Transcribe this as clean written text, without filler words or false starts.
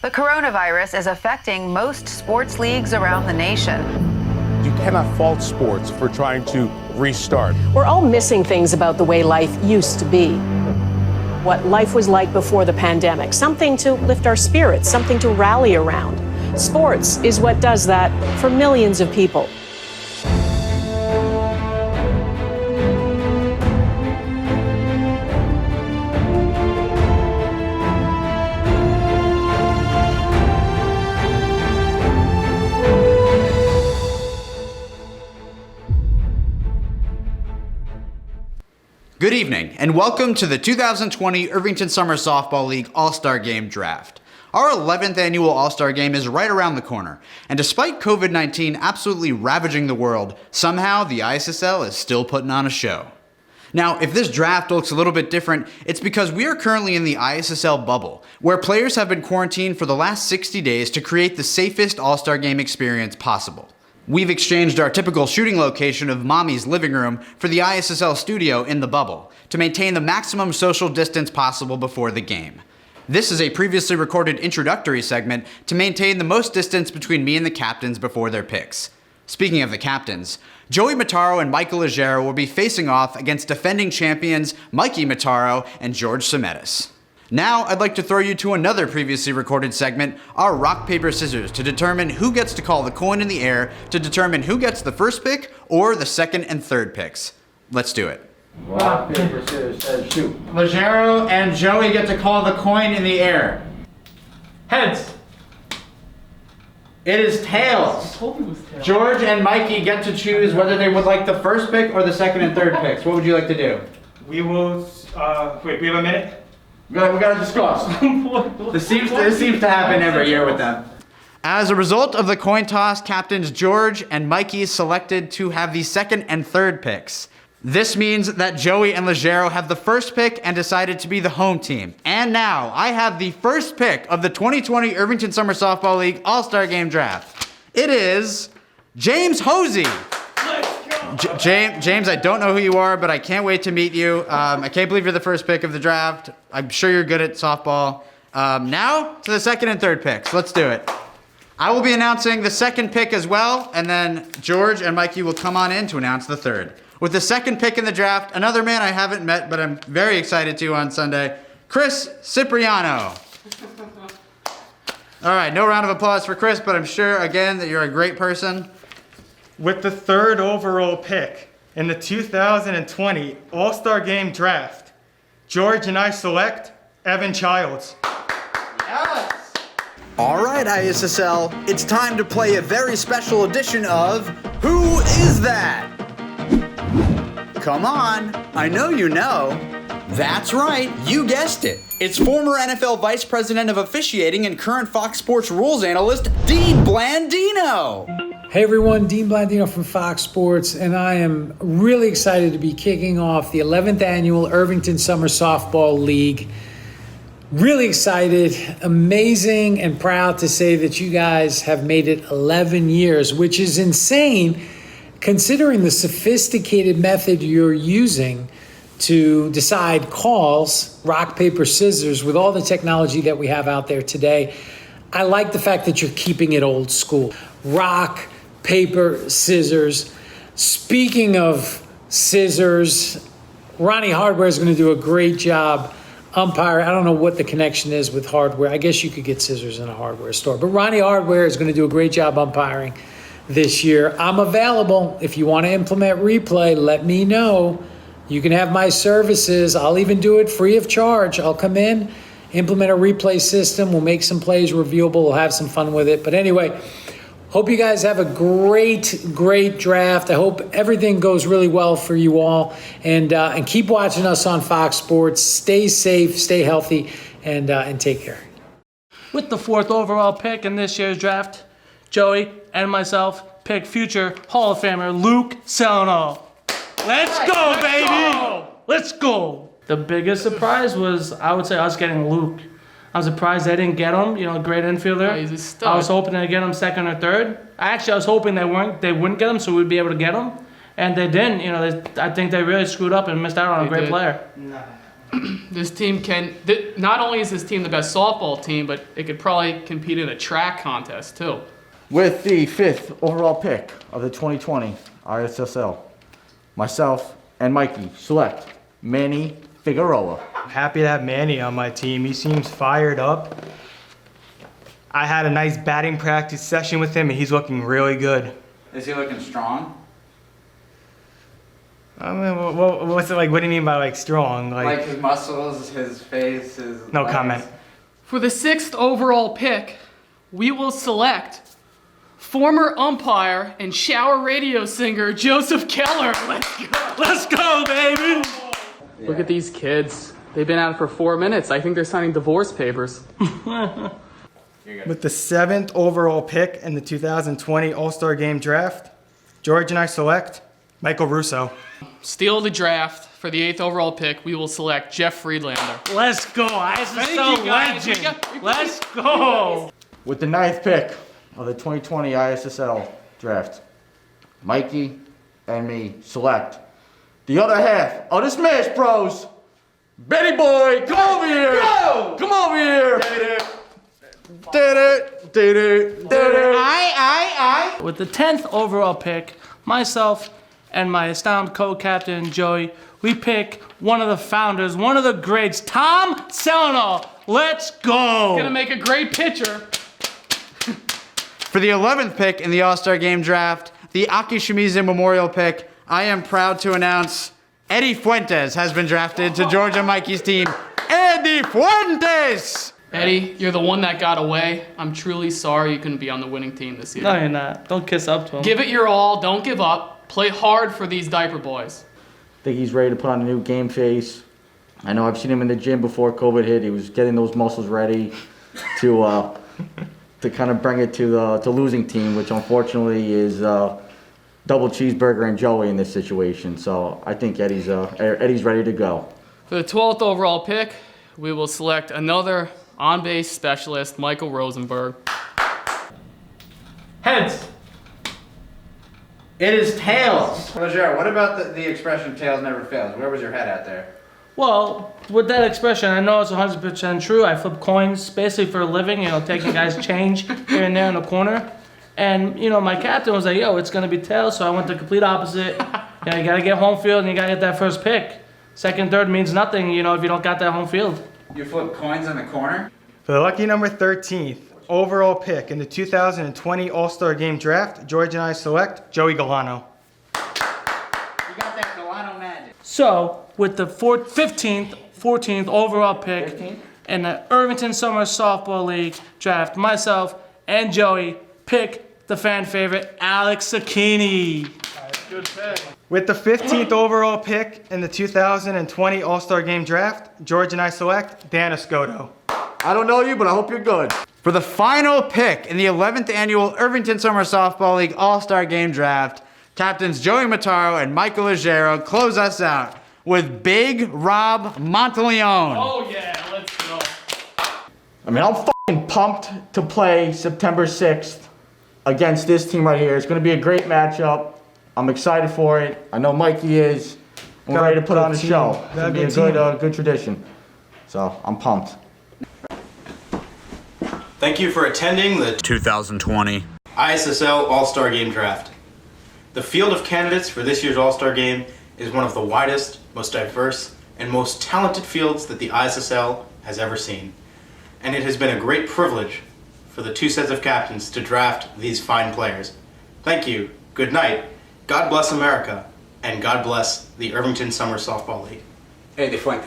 The coronavirus is affecting most sports leagues around the nation. You cannot fault sports for trying to restart. We're all missing things about the way life used to be. What life was like before the pandemic. Something to lift our spirits, something to rally around. Sports is what does that for millions of people. Good evening, and welcome to the 2020 Irvington Summer Softball League All-Star Game Draft. Our 11th annual All-Star Game is right around the corner, and despite COVID-19 absolutely ravaging the world, somehow the ISSL is still putting on a show. Now, if this draft looks a little bit different, it's because we are currently in the ISSL bubble, where players have been quarantined for the last 60 days to create the safest All-Star Game experience possible. We've exchanged our typical shooting location of Mommy's living room for the ISSL studio in the bubble to maintain the maximum social distance possible before the game. This is a previously recorded introductory segment to maintain the most distance between me and the captains before their picks. Speaking of the captains, Joey Mataro and Michael Leggero will be facing off against defending champions Mikey Mataro and George Semetis. Now, I'd like to throw you to another previously recorded segment, our rock, paper, scissors, to determine who gets to call the coin in the air to determine who gets the first pick or the second and third picks. Let's do it. Rock, paper, scissors, shoot. Leggero and Joey get to call the coin in the air. Heads. It is tails. I told you it was tails. George and Mikey get to choose whether they would like the first pick or the second and third picks. What would you like to do? We will, wait, we have a minute? We gotta discuss. This seems to happen every year with them. As a result of the coin toss, captains George and Mikey selected to have the second and third picks. This means that Joey and Leggero have the first pick and decided to be the home team. And now, I have the first pick of the 2020 Irvington Summer Softball League All-Star Game Draft. It is James Hosey. James, I don't know who you are, but I can't wait to meet you. I can't believe you're the first pick of the draft. I'm sure you're good at softball. Now to the second and third picks. Let's do it. I will be announcing the second pick as well, and then George and Mikey will come on in to announce the third. With the second pick in the draft, another man I haven't met, but I'm very excited to on Sunday, Chris Cipriano. All right, no round of applause for Chris, but I'm sure, again, that you're a great person. With the third overall pick in the 2020 All-Star Game Draft, George and I select Evan Childs. Yes! All right, ISSL, it's time to play a very special edition of Who Is That? Come on, I know you know. That's right, you guessed it. It's former NFL Vice President of Officiating and current Fox Sports Rules Analyst, Dean Blandino. Hey everyone, Dean Blandino from Fox Sports, and I am really excited to be kicking off the 11th annual Irvington Summer Softball League. Really excited, amazing, and proud to say that you guys have made it 11 years, which is insane considering the sophisticated method you're using to decide calls, rock, paper, scissors, with all the technology that we have out there today. I like the fact that you're keeping it old school. Rock, paper, scissors. Speaking of scissors, Ronnie Hardware is going to do a great job umpiring. I don't know what the connection is with hardware. I guess you could get scissors in a hardware store. But Ronnie Hardware is going to do a great job umpiring this year. I'm available. If you want to implement replay, let me know. You can have my services. I'll even do it free of charge. I'll come in, implement a replay system. We'll make some plays reviewable. We'll have some fun with it. But anyway, hope you guys have a great draft. I hope everything goes really well for you all. And keep watching us on Fox Sports. Stay safe, stay healthy, and take care. With the fourth overall pick in this year's draft, Joey and myself pick future Hall of Famer Luke Seleno. Let's go, baby! Let's go! The biggest surprise was, I would say, us getting Luke. I was surprised they didn't get him. You know, great infielder. Oh, he's a stud. I was hoping to get him second or third. Actually, I was hoping they wouldn't get him, so we'd be able to get him. And they didn't. You know, I think they really screwed up and missed out on a great player. this team not only is this team the best softball team, but it could probably compete in a track contest too. With the 5th overall pick of the 2020 ISSL, myself and Mikey select Manny Figueroa. I'm happy to have Manny on my team. He seems fired up. I had a nice batting practice session with him, and he's looking really good. Is he looking strong? I mean, what's it like? What do you mean by like strong? Like his muscles, his face, his No legs? comment. For the 6th overall pick, we will select former umpire and shower radio singer Joseph Keller. Let's go. Let's go, baby! Look at these kids. They've been out for 4 minutes. I think they're signing divorce papers. With the 7th overall pick in the 2020 All-Star Game Draft, George and I select Michael Russo. Steal the draft. For the 8th overall pick, we will select Jeff Friedlander. Let's go, ISSL you, guys. legend. We got- Let's go. With the 9th pick of the 2020 ISSL draft, Mikey and me select the other half of the Smash Bros. Betty Boy, come over here! Go! Come over here! With the 10th overall pick, myself and my astounded co-captain Joey, we pick one of the founders, one of the greats, Tom Seleno. Let's go! Gonna make a great pitcher. For the 11th pick in the All-Star Game Draft, the Aki Shimizu Memorial pick, I am proud to announce Eddie Fuentes has been drafted to Georgia Mikey's team. Eddie Fuentes! Eddie, you're the one that got away. I'm truly sorry you couldn't be on the winning team this year. No, you're not. Don't kiss up to him. Give it your all. Don't give up. Play hard for these diaper boys. I think he's ready to put on a new game face. I know I've seen him in the gym before COVID hit. He was getting those muscles ready to kind of bring it to the losing team, which unfortunately is Double Cheeseburger and Joey in this situation. So I think Eddie's ready to go. For the 12th overall pick, we will select another on-base specialist, Michael Rosenberg. Heads. It is tails. Well, Jared, what about the expression tails never fails? Where was your head at there? Well, with that expression, I know it's 100% true. I flip coins basically for a living, taking guys' change here and there in the corner. And, my captain was like, yo, it's going to be tails, so I went the complete opposite. You got to get home field and you got to get that first pick. Second, third means nothing, if you don't got that home field. You flip coins in the corner? For the lucky number 13th overall pick in the 2020 All-Star Game Draft, George and I select Joey Galano. You got that Galano magic. So, with the 14th overall pick in the Irvington Summer Softball League draft, myself and Joey pick the fan favorite, Alex Zucchini. Good pick. With the 15th overall pick in the 2020 All-Star Game Draft, George and I select Dan Escoto. I don't know you, but I hope you're good. For the final pick in the 11th annual Irvington Summer Softball League All-Star Game Draft, captains Joey Mataro and Michael Leggero close us out with Big Rob Monteleone. Oh yeah, let's go. I mean, I'm fucking pumped to play September 6th against this team right here. It's going to be a great matchup. I'm excited for it. I know Mikey is. We're ready to put on a show. It's going to be a good tradition. So, I'm pumped. Thank you for attending the 2020 ISSL All-Star Game Draft. The field of candidates for this year's All-Star Game is one of the widest, most diverse, and most talented fields that the ISSL has ever seen. And it has been a great privilege for the two sets of captains to draft these fine players. Thank you, good night, God bless America, and God bless the Irvington Summer Softball League. Eddie Fuentes.